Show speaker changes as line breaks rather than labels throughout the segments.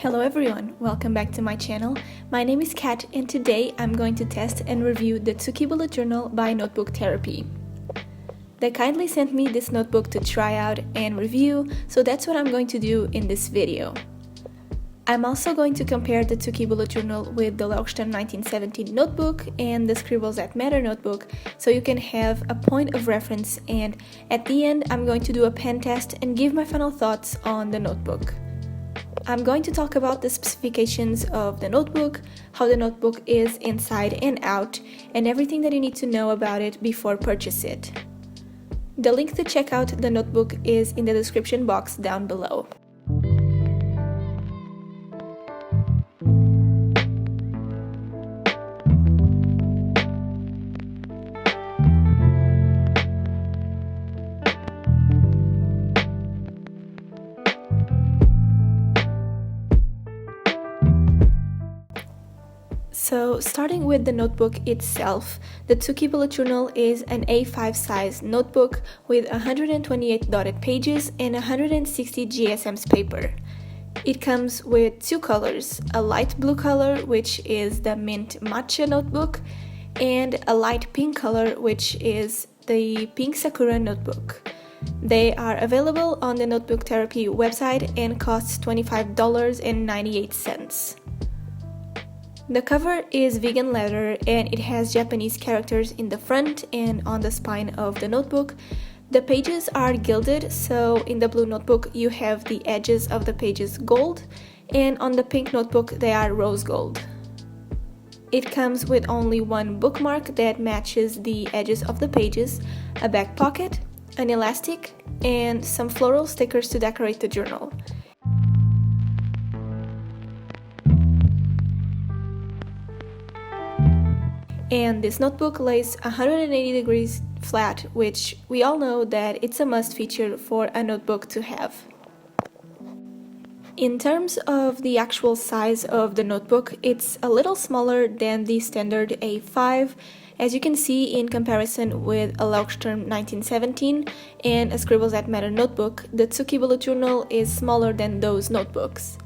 Hello everyone, welcome back to my channel. My name is Kat and today I'm going to test and review the Tsuki Bullet Journal by Notebook Therapy. They kindly sent me this notebook to try out and review, so that's what I'm going to do in this video. I'm also going to compare the Tsuki Bullet Journal with the 𝚑𝚑𝚎𝚌𝚎 1917 notebook and the Scribbles That Matter notebook, so you can have a point of reference, and at the end I'm going to do a pen test and give my final thoughts on the notebook. I'm going to talk about the specifications of the notebook, how the notebook is inside and out, and everything that you need to know about it before purchase it. The link to check out the notebook is in the description box down below. So, starting with the notebook itself, the Tsuki Bullet Journal is an A5 size notebook with 128 dotted pages and 160 GSMs paper. It comes with two colors, a light blue color, which is the Mint Matcha notebook, and a light pink color, which is the Pink Sakura notebook. They are available on the Notebook Therapy website and costs $25.98. The cover is vegan leather and it has Japanese characters in the front and on the spine of the notebook. The pages are gilded, so in the blue notebook you have the edges of the pages gold, and on the pink notebook they are rose gold. It comes with only one bookmark that matches the edges of the pages, a back pocket, an elastic, and some floral stickers to decorate the journal. And this notebook lays 180 degrees flat, which we all know that it's a must feature for a notebook to have. In terms of the actual size of the notebook, it's a little smaller than the standard A5. As you can see, in comparison with a 𝚑𝚑𝚎𝚌𝚎 1917 and a Scribbles That Matter notebook, the Tsuki Bullet Journal is smaller than those notebooks.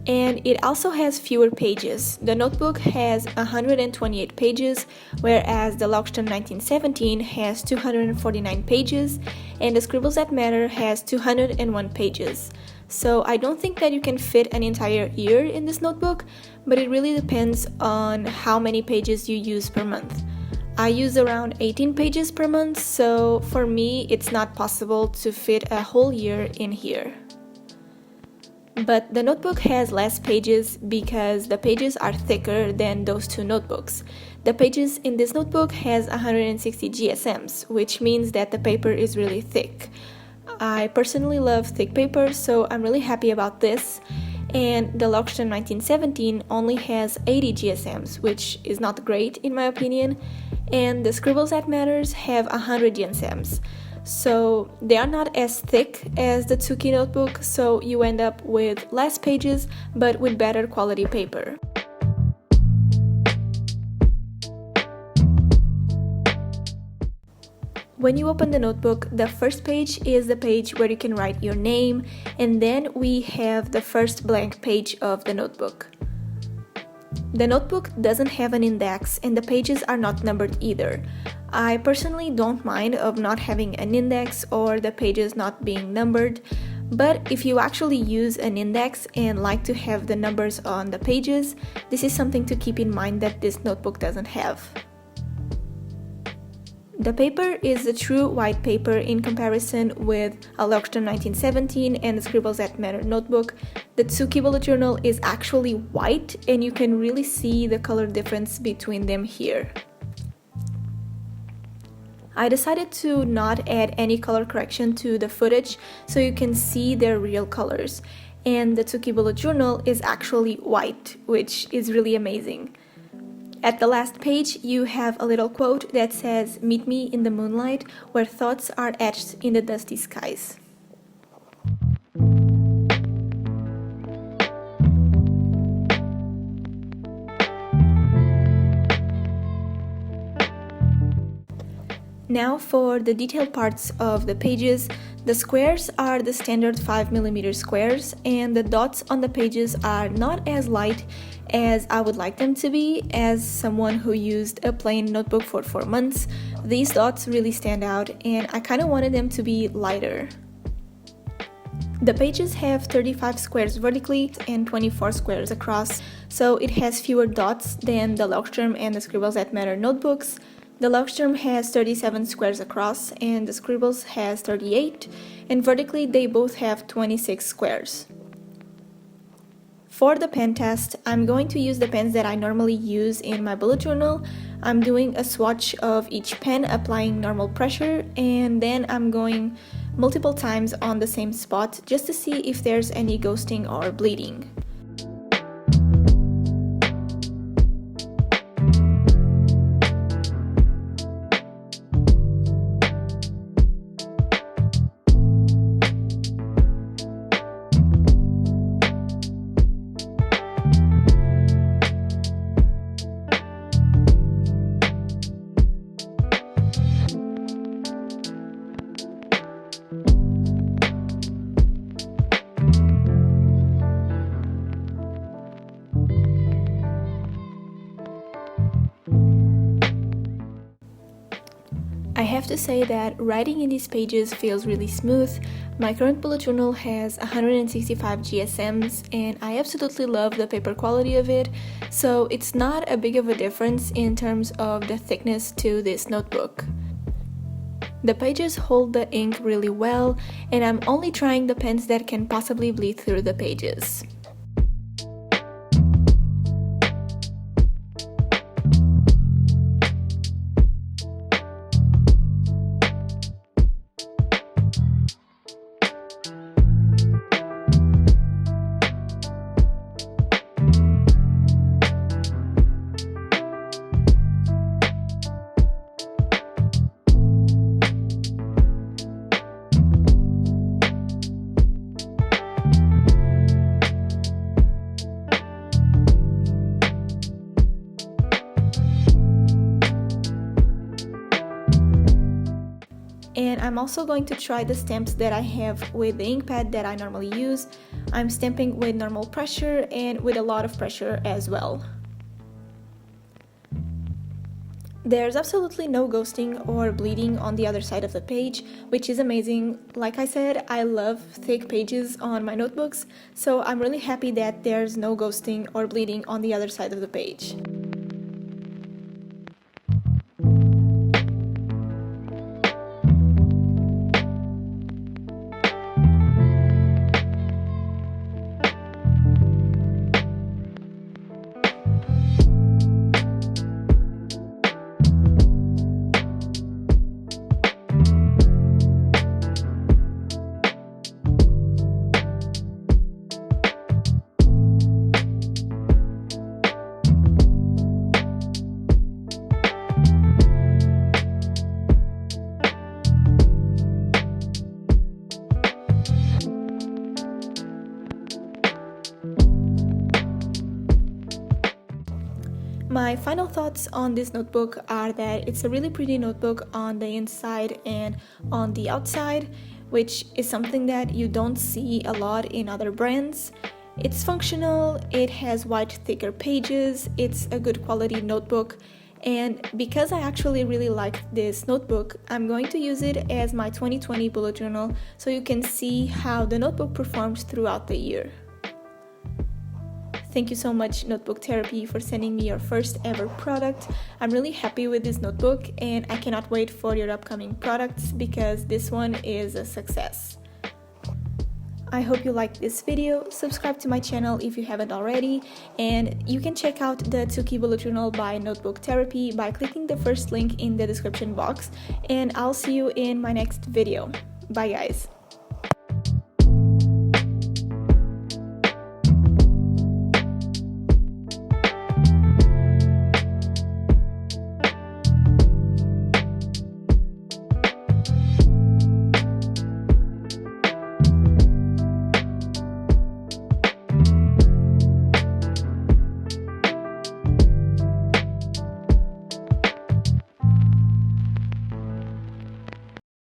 And it also has fewer pages. The notebook has 128 pages, whereas the 𝚑𝚑𝚎𝚌𝚎 1917 has 249 pages, and the Scribbles That Matter has 201 pages. So I don't think that you can fit an entire year in this notebook, but it really depends on how many pages you use per month. I use around 18 pages per month, so for me it's not possible to fit a whole year in here. But the notebook has less pages because the pages are thicker than those two notebooks. The pages in this notebook has 160 GSMs, which means that the paper is really thick. I personally love thick paper, so I'm really happy about this. And the 𝚑𝚑𝚎𝚌𝚎 1917 only has 80 GSMs, which is not great in my opinion. And the Scribbles That Matters have 100 GSMs. So they are not as thick as the Tsuki notebook, so you end up with less pages but with better quality paper. When you open the notebook, the first page is the page where you can write your name, and then we have the first blank page of the notebook. The notebook doesn't have an index and the pages are not numbered either. I personally don't mind of not having an index or the pages not being numbered, but if you actually use an index and like to have the numbers on the pages, this is something to keep in mind that this notebook doesn't have. The paper is a true white paper in comparison with a 𝚑𝚑𝚎𝚌𝚎 1917 and the Scribbles That Matter notebook. The Tsuki Bullet Journal is actually white and you can really see the color difference between them here. I decided to not add any color correction to the footage so you can see their real colors. And the Tsuki Bullet Journal is actually white, which is really amazing. At the last page, you have a little quote that says, "Meet me in the moonlight where thoughts are etched in the dusty skies." Now for the detailed parts of the pages. The squares are the standard 5mm squares, and the dots on the pages are not as light as I would like them to be. As someone who used a plain notebook for 4 months, these dots really stand out, and I kind of wanted them to be lighter. The pages have 35 squares vertically and 24 squares across, so it has fewer dots than the 𝚑𝚑𝚎𝚑𝚎 and the Scribbles That Matter notebooks. The 𝚑𝚑𝚎𝚑𝚎 has 37 squares across and the Scribbles has 38, and vertically they both have 26 squares. For the pen test, I'm going to use the pens that I normally use in my bullet journal. I'm doing a swatch of each pen, applying normal pressure, and then I'm going multiple times on the same spot just to see if there's any ghosting or bleeding. I have to say that writing in these pages feels really smooth. My current bullet journal has 165 GSMs and I absolutely love the paper quality of it, so it's not a big of a difference in terms of the thickness to this notebook. The pages hold the ink really well, and I'm only trying the pens that can possibly bleed through the pages. And I'm also going to try the stamps that I have with the ink pad that I normally use. I'm stamping with normal pressure and with a lot of pressure as well. There's absolutely no ghosting or bleeding on the other side of the page, which is amazing. Like I said, I love thick pages on my notebooks, so I'm really happy that there's no ghosting or bleeding on the other side of the page. My final thoughts on this notebook are that it's a really pretty notebook on the inside and on the outside, which is something that you don't see a lot in other brands. It's functional, it has white thicker pages, it's a good quality notebook, and because I actually really like this notebook, I'm going to use it as my 2020 bullet journal so you can see how the notebook performs throughout the year. Thank you so much, Notebook Therapy, for sending me your first ever product. I'm really happy with this notebook and I cannot wait for your upcoming products because this one is a success. I hope you liked this video. Subscribe to my channel if you haven't already, and you can check out the Tsuki Bullet Journal by Notebook Therapy by clicking the first link in the description box, and I'll see you in my next video. Bye guys!